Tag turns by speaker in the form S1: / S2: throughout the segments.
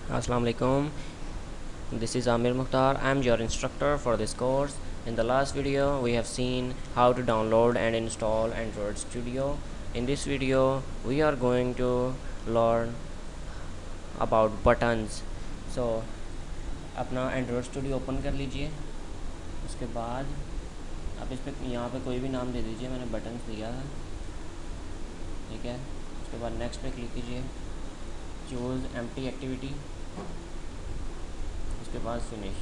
S1: Assalamu alaikum. This is Amir Mukhtar. I am your instructor for this course. In the last video, we have seen how to download and install Android Studio. In this video, we are going to learn about buttons. So, अपना Android Studio open कर लीजिए। उसके बाद आप इस पर यहाँ पे कोई भी नाम दे दीजिए। मैंने बटन्स दिया है, ठीक है। उसके बाद नेक्स्ट पे क्लिक कीजिए, चूज़ एम्प्टी एक्टिविटी, उसके बाद फिनिश।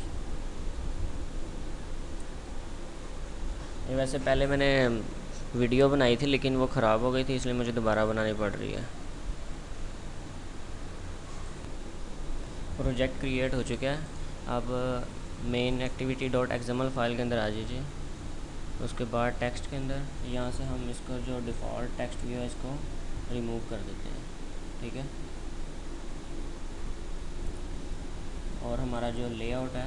S1: ये वैसे पहले मैंने वीडियो बनाई थी लेकिन वो ख़राब हो गई थी, इसलिए मुझे दोबारा बनानी पड़ रही है। प्रोजेक्ट क्रिएट हो चुका है। अब main activity dot XML file के अंदर आ जाइए। उसके बाद टेक्स्ट के अंदर यहाँ से हम इसका जो डिफ़ॉल्ट टेक्स्ट व्यू है इसको रिमूव कर देते हैं, ठीक है। और हमारा जो लेआउट है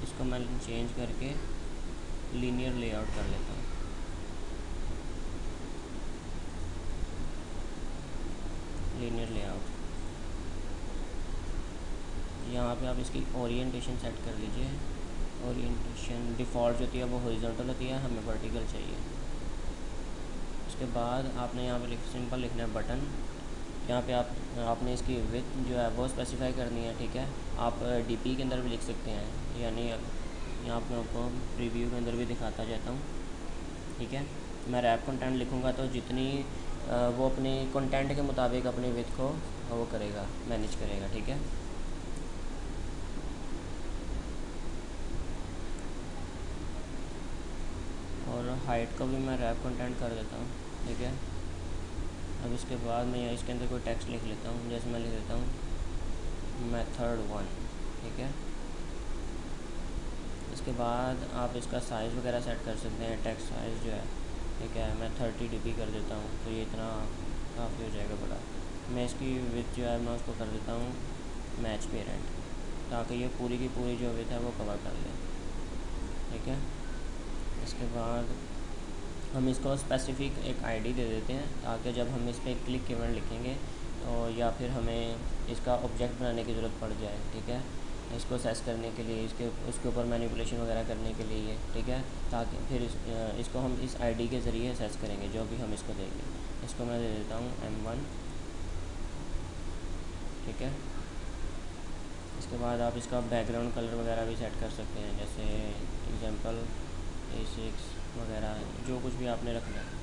S1: इसको मैं चेंज करके लीनियर लेआउट कर लेता हूँ। लीनियर लेआउट, यहाँ पे आप इसकी ओरिएंटेशन सेट कर लीजिए। ओरिएंटेशन डिफ़ॉल्ट जो होती है वो हॉरिजॉन्टल होती है, हमें वर्टिकल चाहिए। उसके बाद आपने यहाँ पे सिंपल लिखना है बटन। यहाँ पे आपने इसकी विड्थ जो है वो स्पेसिफाई करनी है, ठीक है। आप डीपी के अंदर भी लिख सकते हैं, यानी यहाँ पर आपको प्रीव्यू के अंदर भी दिखाता जाता हूँ, ठीक है। मैं रैप कंटेंट लिखूँगा तो जितनी वो अपने कंटेंट के मुताबिक अपनी विड्थ को वो करेगा, मैनेज करेगा, ठीक है। और हाइट को भी मैं रैप कंटेंट कर देता हूँ, ठीक है। अब इसके बाद मैं इसके अंदर कोई टेक्स्ट लिख लेता हूँ, जैसे मैं लिख देता हूँ मेथड 1, ठीक है। इसके बाद आप इसका साइज़ वगैरह सेट कर सकते हैं, टेक्स्ट साइज़ जो है, ठीक है। मैं 30 dp कर देता हूँ, तो ये इतना काफ़ी हो जाएगा बड़ा। मैं इसकी विड्थ जो है मैं उसको कर देता हूँ मैच पेरेंट, ताकि ये पूरी की पूरी जो विड्थ है वो कवर कर ले, ठीक है। इसके बाद हम इसको स्पेसिफिक एक आईडी दे देते हैं, ताकि जब हम इस पर क्लिक इवेंट लिखेंगे तो या फिर हमें इसका ऑब्जेक्ट बनाने की ज़रूरत पड़ जाए, ठीक है। इसको सेस करने के लिए, उसके ऊपर मैनिपुलेशन वगैरह करने के लिए, ठीक है। ताकि फिर इसको हम इस आईडी के ज़रिए सेस करेंगे जो भी हम इसको देंगे। इसको मैं दे देता हूँ M1, ठीक है। इसके बाद आप इसका बैकग्राउंड कलर वगैरह भी सेट कर सकते हैं, जैसे एग्जांपल A6 वगैरह, जो कुछ भी आपने रखना है।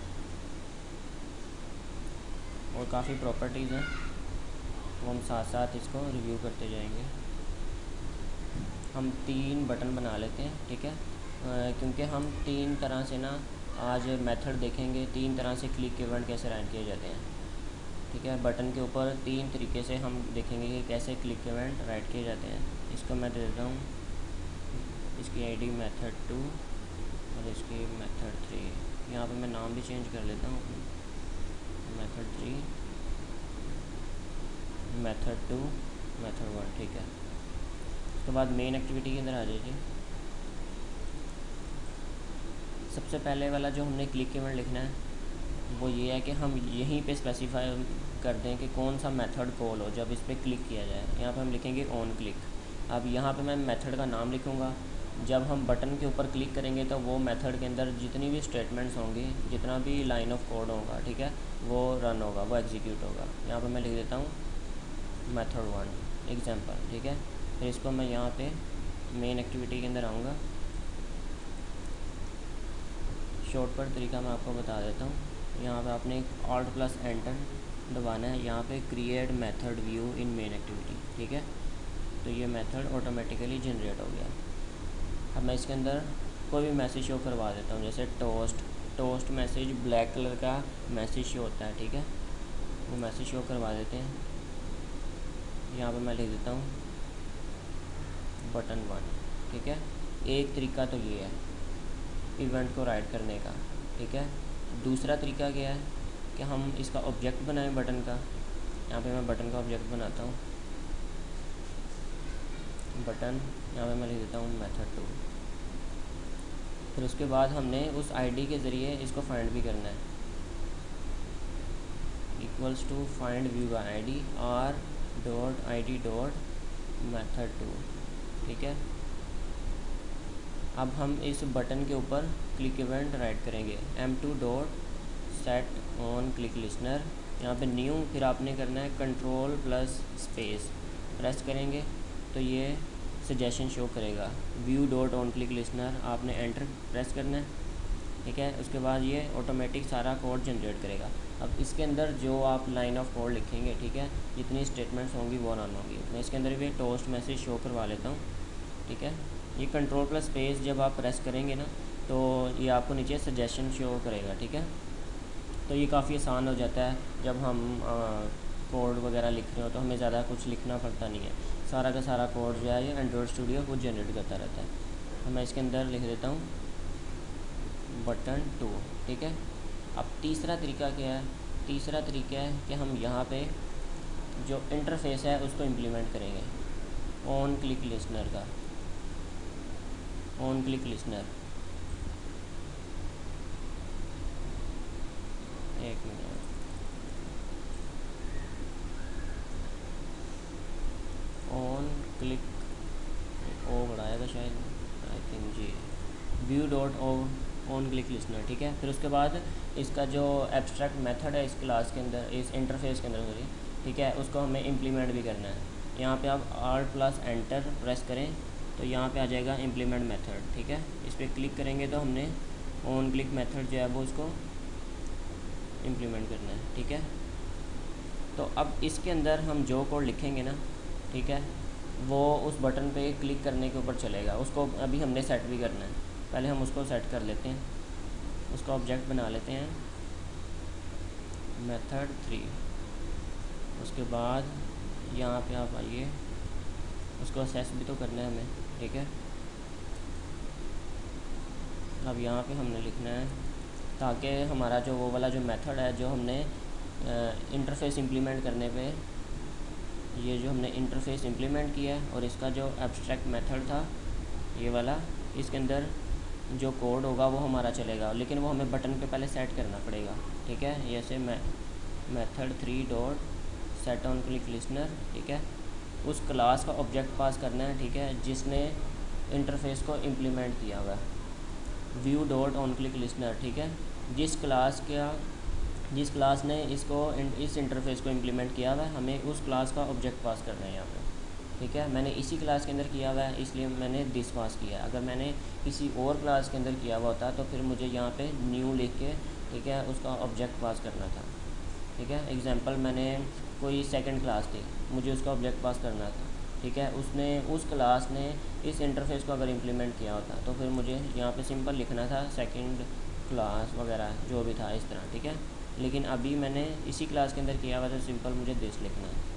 S1: और काफ़ी प्रॉपर्टीज़ हैं, वो हम साथ साथ इसको रिव्यू करते जाएंगे। हम 3 बटन बना लेते हैं, ठीक है। क्योंकि हम 3 तरह से ना आज मेथड देखेंगे, 3 तरह से क्लिक इवेंट कैसे राइट किए जाते हैं, ठीक है। बटन के ऊपर 3 तरीके से हम देखेंगे कि कैसे क्लिक इवेंट राइट किए जाते हैं। इसको मैं दे देता हूँ इसकी आईडी मेथड 2 और इसकी मेथड 3। यहाँ पे मैं नाम भी चेंज कर लेता हूँ, मेथड 3, मेथड 2, मेथड 1, ठीक है। उसके बाद मेन एक्टिविटी के अंदर आ जाइए। सबसे पहले वाला जो हमने क्लिक इवेंट लिखना है वो ये है कि हम यहीं पे स्पेसिफाई कर दें कि कौन सा मेथड कॉल हो जब इस पर क्लिक किया जाए। यहाँ पे हम लिखेंगे ऑन क्लिक। अब यहाँ पे मैं मेथड का नाम लिखूँगा। जब हम बटन के ऊपर क्लिक करेंगे तो वो मेथड के अंदर जितनी भी स्टेटमेंट्स होंगी, जितना भी लाइन ऑफ कोड होगा, ठीक है, वो रन होगा, वो एग्जीक्यूट होगा। यहाँ पर मैं लिख देता हूँ मेथड 1 एग्जाम्पल, ठीक है। फिर इसको मैं यहाँ पे मेन एक्टिविटी के अंदर आऊँगा। शॉर्टकट तरीका मैं आपको बता देता हूँ। यहाँ पे आपने Alt+Enter दबाना है, यहाँ पे क्रिएट मेथड व्यू इन मेन एक्टिविटी, ठीक है। तो ये मेथड ऑटोमेटिकली जनरेट हो गया। अब मैं इसके अंदर कोई भी मैसेज शो करवा देता हूँ, जैसे टोस्ट मैसेज, ब्लैक कलर का मैसेज शो होता है, ठीक है। वो मैसेज शो करवा देते हैं। यहाँ पे मैं लिख देता हूँ बटन 1, ठीक है। एक तरीका तो ये है इवेंट को राइट करने का, ठीक है। दूसरा तरीका क्या है कि हम इसका ऑब्जेक्ट बनाएं बटन का। यहाँ पे मैं बटन का ऑब्जेक्ट बनाता हूँ, बटन, यहाँ पे मैं लिख देता हूँ मेथड 2। फिर उसके बाद हमने उस आईडी के ज़रिए इसको फाइंड भी करना है, इक्वल्स टू फाइंड व्यू का आईडी r.id मेथड 2, ठीक है। अब हम इस बटन के ऊपर क्लिक इवेंट राइट करेंगे, m2 dot set on click listener, यहाँ पे न्यू, फिर आपने करना है कंट्रोल प्लस स्पेस, प्रेस करेंगे तो ये सजेशन शो करेगा, view dot on click listener, आपने एंटर प्रेस करना है, ठीक है। उसके बाद ये ऑटोमेटिक सारा कोड जनरेट करेगा। अब इसके अंदर जो आप लाइन ऑफ कोड लिखेंगे, ठीक है, जितनी स्टेटमेंट्स होंगी वो रन होंगी। मैं इसके अंदर भी टोस्ट मैसेज शो करवा लेता हूँ, ठीक है। ये कंट्रोल प्लस स्पेस जब आप प्रेस करेंगे ना तो ये आपको नीचे सजेशन शो करेगा, ठीक है। तो ये काफ़ी आसान हो जाता है, जब हम कोड वगैरह लिख रहे हो तो हमें ज़्यादा कुछ लिखना पड़ता नहीं है, सारा का सारा कोड जो है ये एंड्रॉयड स्टूडियो खुद जनरेट करता रहता है। तो मैं इसके अंदर लिख देता हूँ बटन 2, ठीक है। अब तीसरा तरीका क्या है? तीसरा तरीका है कि हम यहाँ पे जो इंटरफेस है उसको इम्प्लीमेंट करेंगे, ऑन क्लिक लिसनर का, ऑन क्लिक लिसनर, एक मिनट, ऑन क्लिक ओ बढ़ाएगा शायद, आई थिंक जी, view dot on click listener, ठीक है। फिर उसके बाद इसका जो एब्स्ट्रैक्ट मेथड है इस क्लास के अंदर, इस इंटरफेस के अंदर सॉरी, ठीक है, उसको हमें इम्प्लीमेंट भी करना है। यहाँ पे आप Alt+Enter प्रेस करें तो यहाँ पे आ जाएगा इम्प्लीमेंट मेथड, ठीक है। इस पर क्लिक करेंगे तो हमने ऑन क्लिक मेथड जो है वो उसको इम्प्लीमेंट करना है, ठीक है। तो अब इसके अंदर हम जो कोड लिखेंगे ना, ठीक है, वो उस बटन पे क्लिक करने के ऊपर चलेगा। उसको अभी हमने सेट भी करना है, पहले हम उसको सेट कर लेते हैं, उसका ऑब्जेक्ट बना लेते हैं मेथड 3। उसके बाद यहाँ पे आप आइए, उसको असेस भी तो करना है हमें, ठीक है। अब यहाँ पे हमने लिखना है ताकि हमारा जो वो वाला जो मेथड है जो हमने इंटरफेस इम्प्लीमेंट करने पे, ये जो हमने इंटरफेस इम्प्लीमेंट किया है और इसका जो एब्स्ट्रैक्ट मेथड था ये वाला, इसके अंदर जो कोड होगा वो हमारा चलेगा, लेकिन वो हमें बटन पे पहले सेट करना पड़ेगा, ठीक है। जैसे method 3 dot set on click listener, ठीक है, उस क्लास का ऑब्जेक्ट पास करना है, ठीक है, जिसने इंटरफेस को इम्प्लीमेंट किया हुआ है। View dot on click listener, ठीक है, जिस क्लास ने इस इंटरफेस को इम्प्लीमेंट किया हुआ है, हमें उस क्लास का ऑब्जेक्ट पास करना है यहाँ पे, ठीक है। मैंने इसी क्लास के अंदर किया हुआ है इसलिए मैंने दिस पास किया है। अगर मैंने किसी और क्लास के अंदर किया हुआ होता तो फिर मुझे यहाँ पे न्यू लिख के, ठीक है, उसका ऑब्जेक्ट पास करना था, ठीक है। एग्जांपल मैंने कोई सेकंड क्लास थी, मुझे उसका ऑब्जेक्ट पास करना था, ठीक है। उस क्लास ने इस इंटरफेस को अगर इम्प्लीमेंट किया होता तो फिर मुझे यहाँ पे सिंपल लिखना था सेकंड क्लास वगैरह जो भी था इस तरह, ठीक है। लेकिन अभी मैंने इसी क्लास के अंदर किया हुआ तो सिंपल मुझे दिस लिखना है।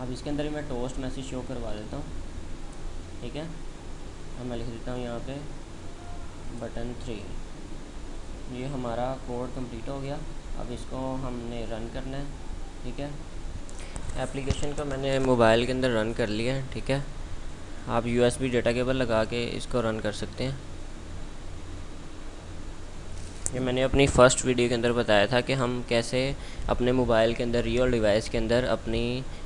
S1: अब इसके अंदर ही मैं टोस्ट मैसेज शो करवा देता हूँ, ठीक है। अब मैं लिख देता हूँ यहाँ पे बटन 3। ये हमारा कोड कंप्लीट हो गया। अब इसको हमने रन करना है, ठीक है। एप्लीकेशन को मैंने मोबाइल के अंदर रन कर लिया है, ठीक है। आप USB डेटा केबल लगा के इसको रन कर सकते हैं। ये मैंने अपनी फ़र्स्ट वीडियो के अंदर बताया था कि हम कैसे अपने मोबाइल के अंदर रियल डिवाइस के अंदर अपनी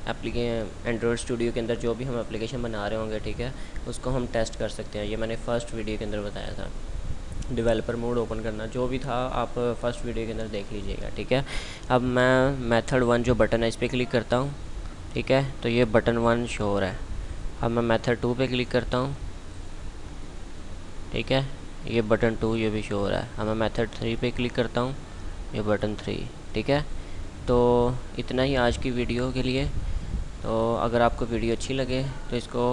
S1: एंड्रॉयड स्टूडियो के अंदर जो भी हम एप्लीकेशन बना रहे होंगे, ठीक है, उसको हम टेस्ट कर सकते हैं। ये मैंने फ़र्स्ट वीडियो के अंदर बताया था। डेवलपर मोड ओपन करना जो भी था आप फर्स्ट वीडियो के अंदर देख लीजिएगा, ठीक है। अब मैं मेथड 1 जो बटन है इस पर क्लिक करता हूँ, ठीक है, तो ये बटन 1 शो हो रहा है। अब मैं मेथड 2 पे क्लिक करता हूँ, ठीक है, ये बटन 2 ये भी शो हो रहा है। अब मैं मेथड 3 पे क्लिक करता हूँ, ये बटन 3, ठीक है। तो इतना ही आज की वीडियो के लिए। तो अगर आपको वीडियो अच्छी लगे तो इसको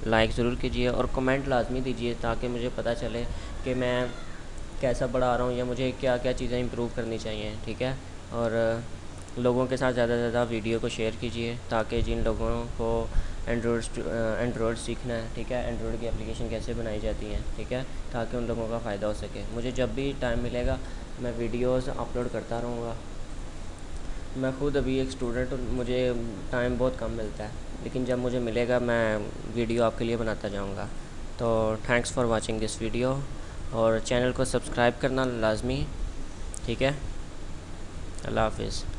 S1: लाइक ज़रूर कीजिए और कमेंट लाजमी दीजिए ताकि मुझे पता चले कि मैं कैसा पढ़ा रहा हूँ या मुझे क्या क्या चीज़ें इंप्रूव करनी चाहिए, ठीक है। और लोगों के साथ ज़्यादा से ज़्यादा वीडियो को शेयर कीजिए ताकि जिन लोगों को एंड्रॉयड सीखना है, ठीक है, एंड्रॉयड की एप्लीकेशन कैसे बनाई जाती हैं, ठीक है, ताकि उन लोगों का फ़ायदा हो सके। मुझे जब भी टाइम मिलेगा मैं वीडियोस अपलोड करता रहूँगा। मैं ख़ुद अभी एक स्टूडेंट हूँ, मुझे टाइम बहुत कम मिलता है, लेकिन जब मुझे मिलेगा मैं वीडियो आपके लिए बनाता जाऊँगा। तो thanks for watching this video और चैनल को सब्सक्राइब करना लाजमी, ठीक है। अल्लाह हाफिज़।